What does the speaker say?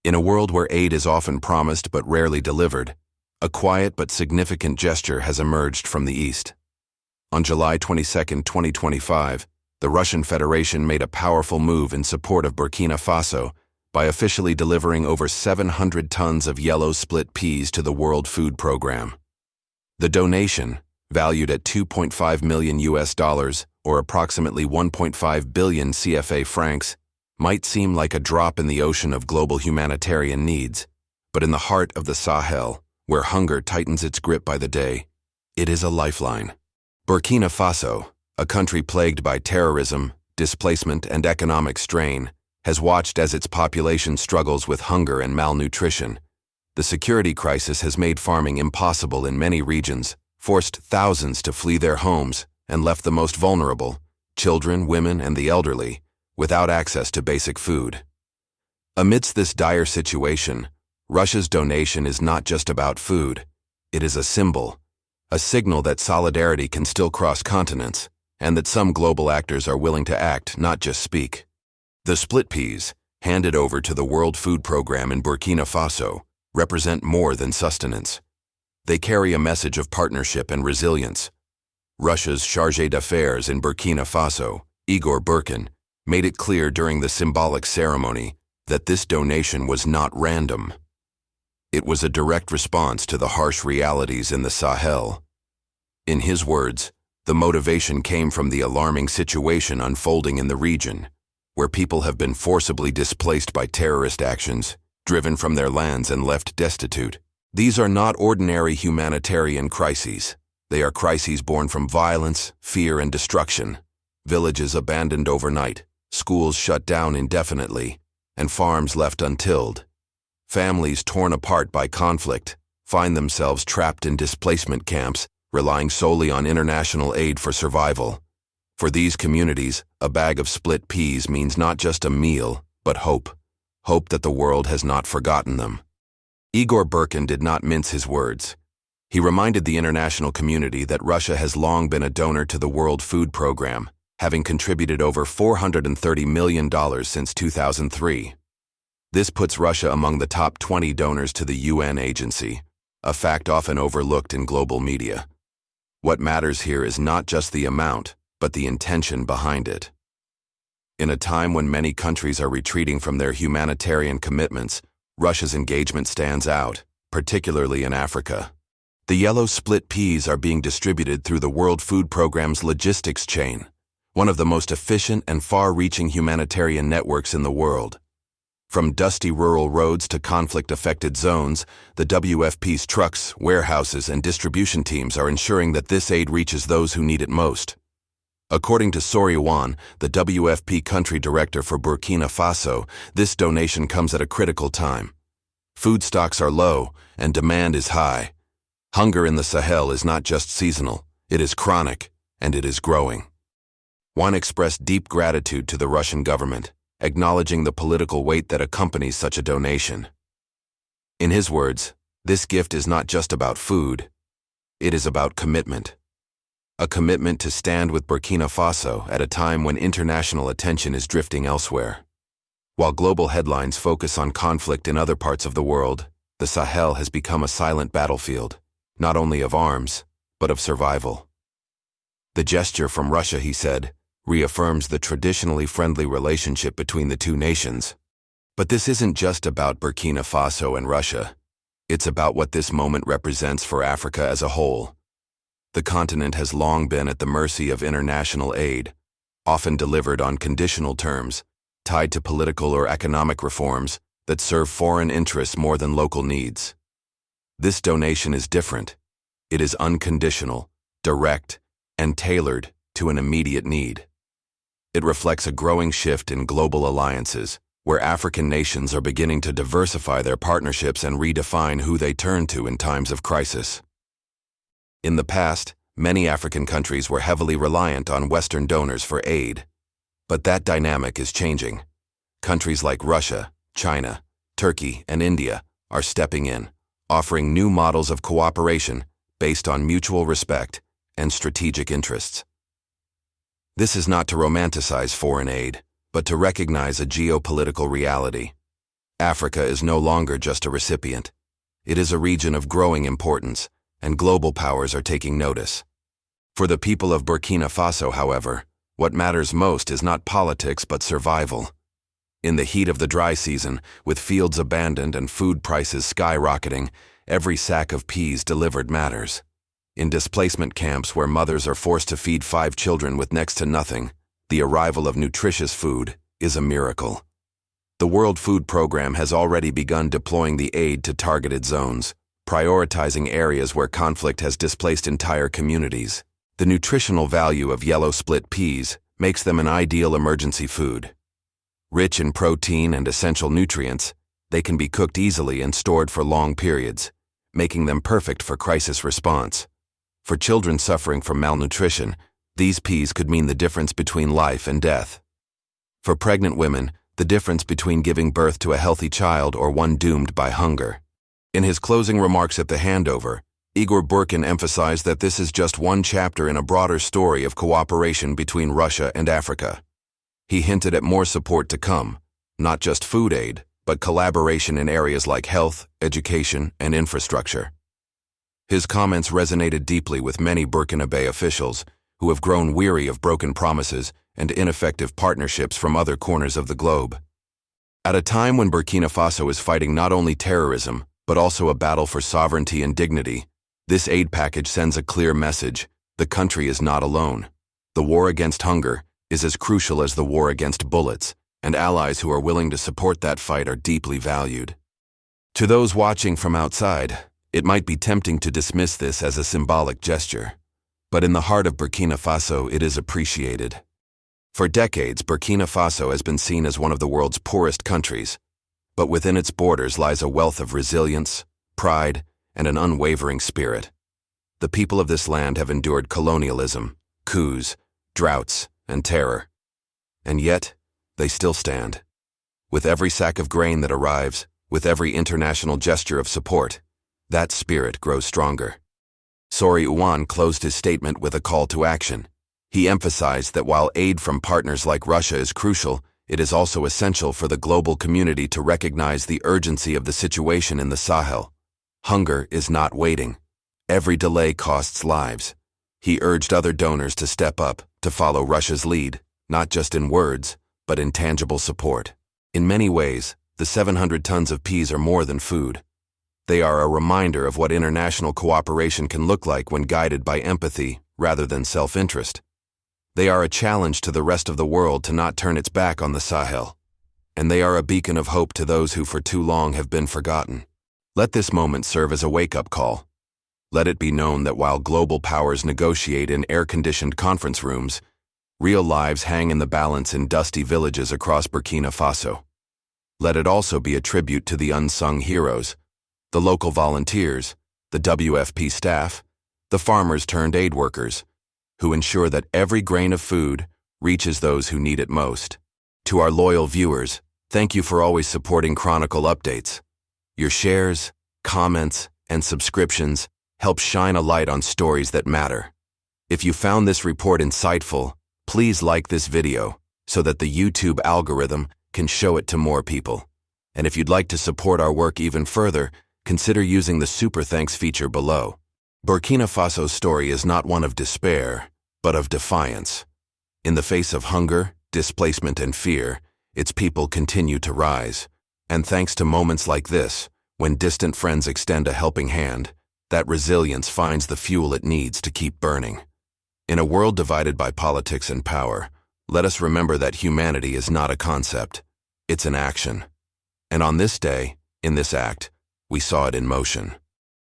In a world where aid is often promised but rarely delivered, a quiet but significant gesture has emerged from the East. On July 22, 2025, the Russian Federation made a powerful move in support of Burkina Faso by officially delivering over 700 tons of yellow split peas to the World Food Program. The donation, valued at $2.5 million or approximately 1.5 billion CFA francs, might seem like a drop in the ocean of global humanitarian needs, but in the heart of the Sahel, where hunger tightens its grip by the day, it is a lifeline. Burkina Faso, a country plagued by terrorism, displacement, and economic strain, has watched as its population struggles with hunger and malnutrition. The security crisis has made farming impossible in many regions, forced thousands to flee their homes, and left the most vulnerable, children, women, and the elderly, without access to basic food. Amidst this dire situation, Russia's donation is not just about food. It is a symbol, a signal that solidarity can still cross continents, and that some global actors are willing to act, not just speak. The split peas, handed over to the World Food Program in Burkina Faso, represent more than sustenance. They carry a message of partnership and resilience. Russia's chargé d'affaires in Burkina Faso, Igor Burkin, made it clear during the symbolic ceremony that this donation was not random. It was a direct response to the harsh realities in the Sahel. In his words, the motivation came from the alarming situation unfolding in the region, where people have been forcibly displaced by terrorist actions, driven from their lands and left destitute. These are not ordinary humanitarian crises. They are crises born from violence, fear, and destruction. Villages abandoned overnight, schools shut down indefinitely, and farms left untilled. Families torn apart by conflict find themselves trapped in displacement camps, relying solely on international aid for survival. For these communities, a bag of split peas means not just a meal, but hope. Hope that the world has not forgotten them. Igor Burkin did not mince his words. He reminded the international community that Russia has long been a donor to the World Food Program, having contributed over $430 million since 2003. This puts Russia among the top 20 donors to the UN agency, a fact often overlooked in global media. What matters here is not just the amount, but the intention behind it. In a time when many countries are retreating from their humanitarian commitments, Russia's engagement stands out, particularly in Africa. The yellow split peas are being distributed through the World Food Program's logistics chain, one of the most efficient and far-reaching humanitarian networks in the world. From dusty rural roads to conflict-affected zones, the WFP's trucks, warehouses, and distribution teams are ensuring that this aid reaches those who need it most. According to Sory Ouane, the WFP country director for Burkina Faso, this donation comes at a critical time. Food stocks are low, and demand is high. Hunger in the Sahel is not just seasonal, it is chronic, and it is growing. Ouane expressed deep gratitude to the Russian government, acknowledging the political weight that accompanies such a donation. In his words, this gift is not just about food, it is about commitment. A commitment to stand with Burkina Faso at a time when international attention is drifting elsewhere. While global headlines focus on conflict in other parts of the world, the Sahel has become a silent battlefield, not only of arms, but of survival. The gesture from Russia, he said, reaffirms the traditionally friendly relationship between the two nations. But this isn't just about Burkina Faso and Russia. It's about what this moment represents for Africa as a whole. The continent has long been at the mercy of international aid, often delivered on conditional terms, tied to political or economic reforms that serve foreign interests more than local needs. This donation is different. It is unconditional, direct, and tailored to an immediate need. It reflects a growing shift in global alliances, where African nations are beginning to diversify their partnerships and redefine who they turn to in times of crisis. In the past, many African countries were heavily reliant on Western donors for aid. But that dynamic is changing. Countries like Russia, China, Turkey, and India are stepping in, offering new models of cooperation based on mutual respect and strategic interests. This is not to romanticize foreign aid, but to recognize a geopolitical reality. Africa is no longer just a recipient. It is a region of growing importance, and global powers are taking notice. For the people of Burkina Faso, however, what matters most is not politics but survival. In the heat of the dry season, with fields abandoned and food prices skyrocketing, every sack of peas delivered matters. In displacement camps where mothers are forced to feed 5 children with next to nothing, the arrival of nutritious food is a miracle. The World Food Program has already begun deploying the aid to targeted zones, prioritizing areas where conflict has displaced entire communities. The nutritional value of yellow split peas makes them an ideal emergency food. Rich in protein and essential nutrients, they can be cooked easily and stored for long periods, making them perfect for crisis response. For children suffering from malnutrition, these peas could mean the difference between life and death. For pregnant women, the difference between giving birth to a healthy child or one doomed by hunger. In his closing remarks at the handover, Igor Burkin emphasized that this is just one chapter in a broader story of cooperation between Russia and Africa. He hinted at more support to come, not just food aid, but collaboration in areas like health, education, and infrastructure. His comments resonated deeply with many Burkinabe officials who have grown weary of broken promises and ineffective partnerships from other corners of the globe. At a time when Burkina Faso is fighting not only terrorism, but also a battle for sovereignty and dignity, this aid package sends a clear message: the country is not alone. The war against hunger is as crucial as the war against bullets, and allies who are willing to support that fight are deeply valued. To those watching from outside, it might be tempting to dismiss this as a symbolic gesture, but in the heart of Burkina Faso it is appreciated. For decades, Burkina Faso has been seen as one of the world's poorest countries, but within its borders lies a wealth of resilience, pride, and an unwavering spirit. The people of this land have endured colonialism, coups, droughts, and terror. And yet, they still stand. With every sack of grain that arrives, with every international gesture of support, that spirit grows stronger. Sory Ouane closed his statement with a call to action. He emphasized that while aid from partners like Russia is crucial, it is also essential for the global community to recognize the urgency of the situation in the Sahel. Hunger is not waiting. Every delay costs lives. He urged other donors to step up, to follow Russia's lead, not just in words, but in tangible support. In many ways, the 700 tons of peas are more than food. They are a reminder of what international cooperation can look like when guided by empathy rather than self-interest. They are a challenge to the rest of the world to not turn its back on the Sahel. And they are a beacon of hope to those who for too long have been forgotten. Let this moment serve as a wake-up call. Let it be known that while global powers negotiate in air-conditioned conference rooms, real lives hang in the balance in dusty villages across Burkina Faso. Let it also be a tribute to the unsung heroes, the local volunteers, the WFP staff, the farmers turned aid workers, who ensure that every grain of food reaches those who need it most. To our loyal viewers, thank you for always supporting Chronicle updates. Your shares, comments, and subscriptions help shine a light on stories that matter. If you found this report insightful, please like this video so that the YouTube algorithm can show it to more people. And if you'd like to support our work even further, consider using the Super Thanks feature below. Burkina Faso's story is not one of despair, but of defiance. In the face of hunger, displacement, and fear, its people continue to rise. And thanks to moments like this, when distant friends extend a helping hand, that resilience finds the fuel it needs to keep burning. In a world divided by politics and power, let us remember that humanity is not a concept, it's an action. And on this day, in this act, we saw it in motion.